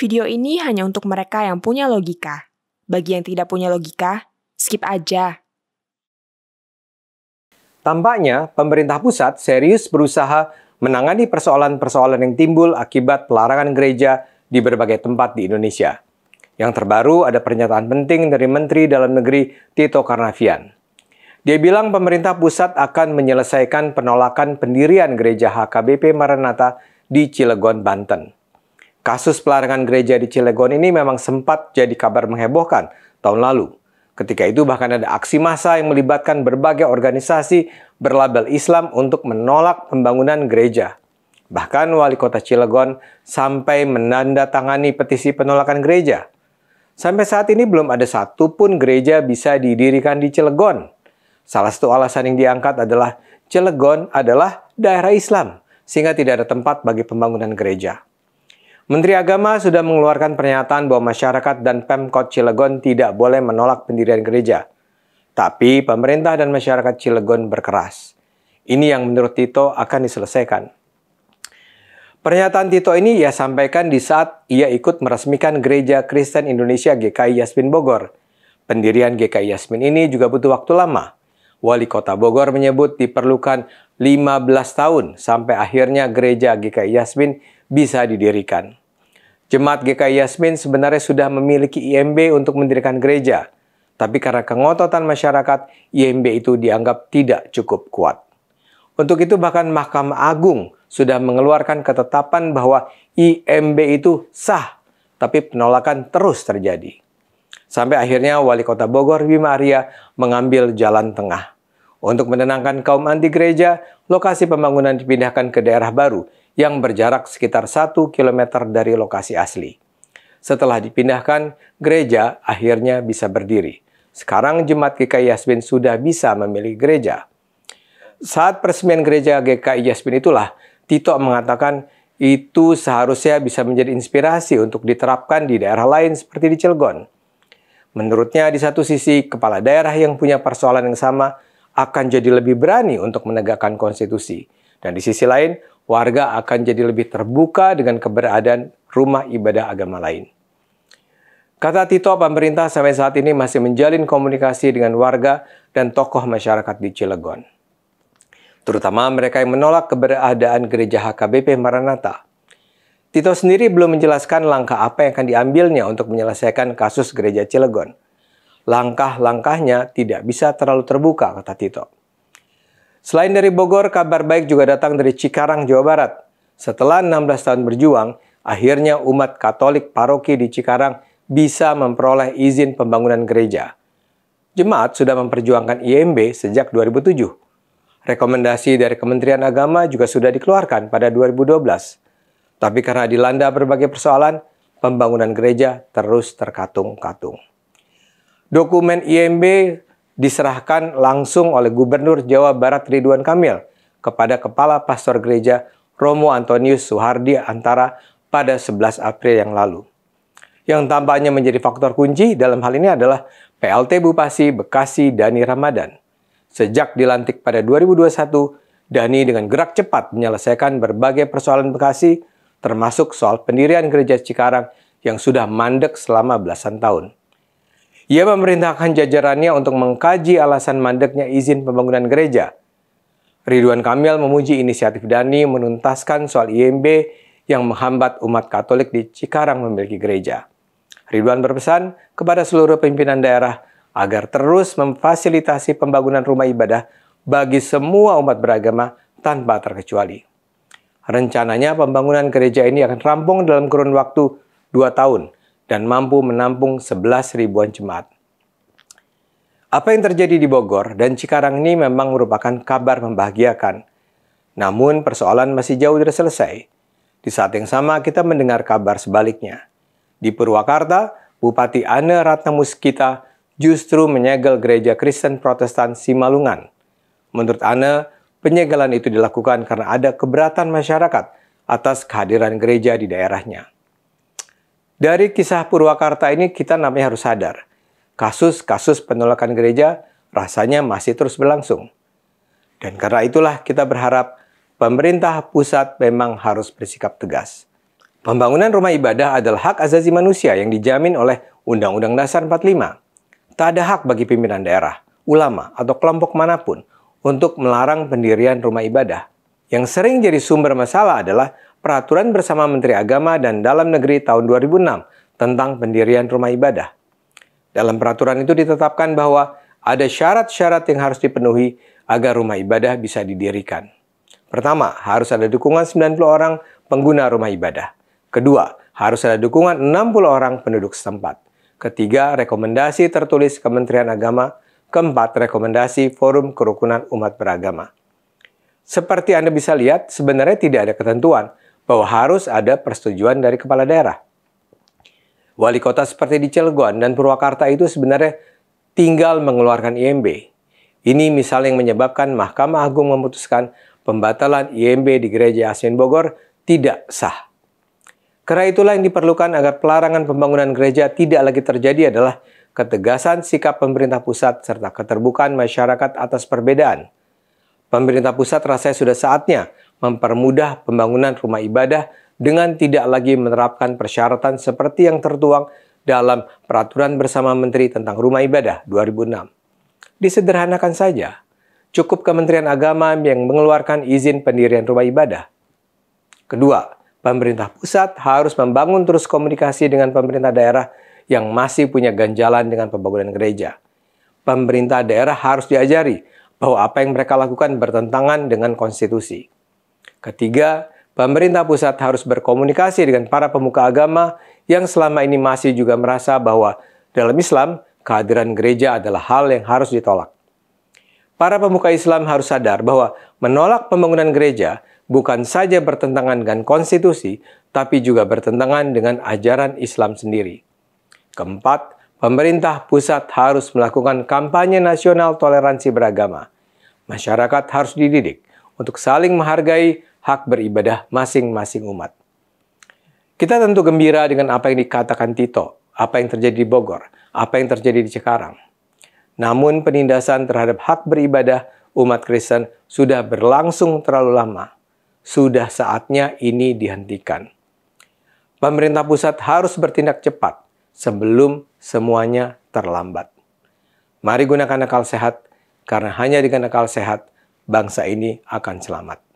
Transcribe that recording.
Video ini hanya untuk mereka yang punya logika. Bagi yang tidak punya logika, skip aja. Tampaknya pemerintah pusat serius berusaha menangani persoalan-persoalan yang timbul akibat pelarangan gereja di berbagai tempat di Indonesia. Yang terbaru ada pernyataan penting dari Menteri Dalam Negeri Tito Karnavian. Dia bilang pemerintah pusat akan menyelesaikan penolakan pendirian gereja HKBP Maranatha di Cilegon, Banten. Kasus pelarangan gereja di Cilegon ini memang sempat jadi kabar menghebohkan tahun lalu. Ketika itu bahkan ada aksi massa yang melibatkan berbagai organisasi berlabel Islam untuk menolak pembangunan gereja. Bahkan wali kota Cilegon sampai menandatangani petisi penolakan gereja. Sampai saat ini belum ada satupun gereja bisa didirikan di Cilegon. Salah satu alasan yang diangkat adalah Cilegon adalah daerah Islam, sehingga tidak ada tempat bagi pembangunan gereja. Menteri Agama sudah mengeluarkan pernyataan bahwa masyarakat dan Pemkot Cilegon tidak boleh menolak pendirian gereja. Tapi pemerintah dan masyarakat Cilegon berkeras. Ini yang menurut Tito akan diselesaikan. Pernyataan Tito ini ia sampaikan di saat ia ikut meresmikan Gereja Kristen Indonesia GKI Yasmin Bogor. Pendirian GKI Yasmin ini juga butuh waktu lama. Wali Kota Bogor menyebut diperlukan 15 tahun sampai akhirnya gereja GKI Yasmin bisa didirikan. Jemaat GKI Yasmin sebenarnya sudah memiliki IMB untuk mendirikan gereja, tapi karena kengototan masyarakat, IMB itu dianggap tidak cukup kuat. Untuk itu bahkan Mahkamah Agung sudah mengeluarkan ketetapan bahwa IMB itu sah, tapi penolakan terus terjadi. Sampai akhirnya Wali Kota Bogor Bima Arya mengambil jalan tengah. Untuk menenangkan kaum anti gereja, lokasi pembangunan dipindahkan ke daerah baru yang berjarak sekitar 1 km dari lokasi asli. Setelah dipindahkan, gereja akhirnya bisa berdiri. Sekarang jemaat GKI Yasmin sudah bisa memilih gereja. Saat peresmian gereja GKI Yasmin itulah, Tito mengatakan itu seharusnya bisa menjadi inspirasi untuk diterapkan di daerah lain seperti di Cilegon. Menurutnya, di satu sisi, kepala daerah yang punya persoalan yang sama akan jadi lebih berani untuk menegakkan konstitusi. Dan di sisi lain, warga akan jadi lebih terbuka dengan keberadaan rumah ibadah agama lain. Kata Tito, pemerintah sampai saat ini masih menjalin komunikasi dengan warga dan tokoh masyarakat di Cilegon. Terutama mereka yang menolak keberadaan gereja HKBP Maranatha. Tito sendiri belum menjelaskan langkah apa yang akan diambilnya untuk menyelesaikan kasus gereja Cilegon. Langkah-langkahnya tidak bisa terlalu terbuka, kata Tito. Selain dari Bogor, kabar baik juga datang dari Cikarang, Jawa Barat. Setelah 16 tahun berjuang, akhirnya umat Katolik paroki di Cikarang bisa memperoleh izin pembangunan gereja. Jemaat sudah memperjuangkan IMB sejak 2007. Rekomendasi dari Kementerian Agama juga sudah dikeluarkan pada 2012. Tapi karena dilanda berbagai persoalan, pembangunan gereja terus terkatung-katung. Dokumen IMB diserahkan langsung oleh Gubernur Jawa Barat Ridwan Kamil kepada Kepala Pastor Gereja Romo Antonius Suhardi Antara pada 11 April yang lalu. Yang tampaknya menjadi faktor kunci dalam hal ini adalah PLT Bupati Bekasi Dani Ramadan. Sejak dilantik pada 2021, Dani dengan gerak cepat menyelesaikan berbagai persoalan Bekasi, termasuk soal pendirian gereja Cikarang yang sudah mandek selama belasan tahun. Ia memerintahkan jajarannya untuk mengkaji alasan mandeknya izin pembangunan gereja. Ridwan Kamil memuji inisiatif Dani menuntaskan soal IMB yang menghambat umat Katolik di Cikarang memiliki gereja. Ridwan berpesan kepada seluruh pimpinan daerah agar terus memfasilitasi pembangunan rumah ibadah bagi semua umat beragama tanpa terkecuali. Rencananya pembangunan gereja ini akan rampung dalam kurun waktu 2 tahun dan mampu menampung 11 ribuan jemaat. Apa yang terjadi di Bogor dan Cikarang ini memang merupakan kabar membahagiakan. Namun persoalan masih jauh dari selesai. Di saat yang sama kita mendengar kabar sebaliknya. Di Purwakarta, Bupati Ane Ratnamuskita justru menyegel gereja Kristen Protestan Simalungan. Menurut Ane, penyegelan itu dilakukan karena ada keberatan masyarakat atas kehadiran gereja di daerahnya. Dari kisah Purwakarta ini kita namanya harus sadar, kasus-kasus penolakan gereja rasanya masih terus berlangsung. Dan karena itulah kita berharap pemerintah pusat memang harus bersikap tegas. Pembangunan rumah ibadah adalah hak asasi manusia yang dijamin oleh Undang-Undang Dasar 45. Tak ada hak bagi pimpinan daerah, ulama, atau kelompok manapun untuk melarang pendirian rumah ibadah. Yang sering jadi sumber masalah adalah Peraturan Bersama Menteri Agama dan Dalam Negeri tahun 2006 tentang pendirian rumah ibadah. Dalam peraturan itu ditetapkan bahwa ada syarat-syarat yang harus dipenuhi agar rumah ibadah bisa didirikan. Pertama, harus ada dukungan 90 orang pengguna rumah ibadah. Kedua, harus ada dukungan 60 orang penduduk setempat. Ketiga, rekomendasi tertulis Kementerian Agama. Keempat, rekomendasi Forum Kerukunan Umat Beragama. Seperti Anda bisa lihat, sebenarnya tidak ada ketentuan bahwa harus ada persetujuan dari kepala daerah. Wali kota seperti di Cilegon dan Purwakarta itu sebenarnya tinggal mengeluarkan IMB. Ini misalnya yang menyebabkan Mahkamah Agung memutuskan pembatalan IMB di Gereja Asien Bogor tidak sah. Karena itulah yang diperlukan agar pelarangan pembangunan gereja tidak lagi terjadi adalah ketegasan sikap pemerintah pusat serta keterbukaan masyarakat atas perbedaan. Pemerintah pusat rasanya sudah saatnya mempermudah pembangunan rumah ibadah dengan tidak lagi menerapkan persyaratan seperti yang tertuang dalam Peraturan Bersama Menteri tentang Rumah Ibadah 2006. Disederhanakan saja, cukup Kementerian Agama yang mengeluarkan izin pendirian rumah ibadah. Kedua, pemerintah pusat harus membangun terus komunikasi dengan pemerintah daerah yang masih punya ganjalan dengan pembangunan gereja. Pemerintah daerah harus diajari bahwa apa yang mereka lakukan bertentangan dengan konstitusi. Ketiga, pemerintah pusat harus berkomunikasi dengan para pemuka agama yang selama ini masih juga merasa bahwa dalam Islam, kehadiran gereja adalah hal yang harus ditolak. Para pemuka Islam harus sadar bahwa menolak pembangunan gereja bukan saja bertentangan dengan konstitusi, tapi juga bertentangan dengan ajaran Islam sendiri. Keempat, pemerintah pusat harus melakukan kampanye nasional toleransi beragama. Masyarakat harus dididik untuk saling menghargai hak beribadah masing-masing umat. Kita tentu gembira dengan apa yang dikatakan Tito, apa yang terjadi di Bogor, apa yang terjadi di Cikarang. Namun penindasan terhadap hak beribadah umat Kristen sudah berlangsung terlalu lama. Sudah saatnya ini dihentikan. Pemerintah pusat harus bertindak cepat sebelum semuanya terlambat. Mari gunakan akal sehat, karena hanya dengan akal sehat, bangsa ini akan selamat.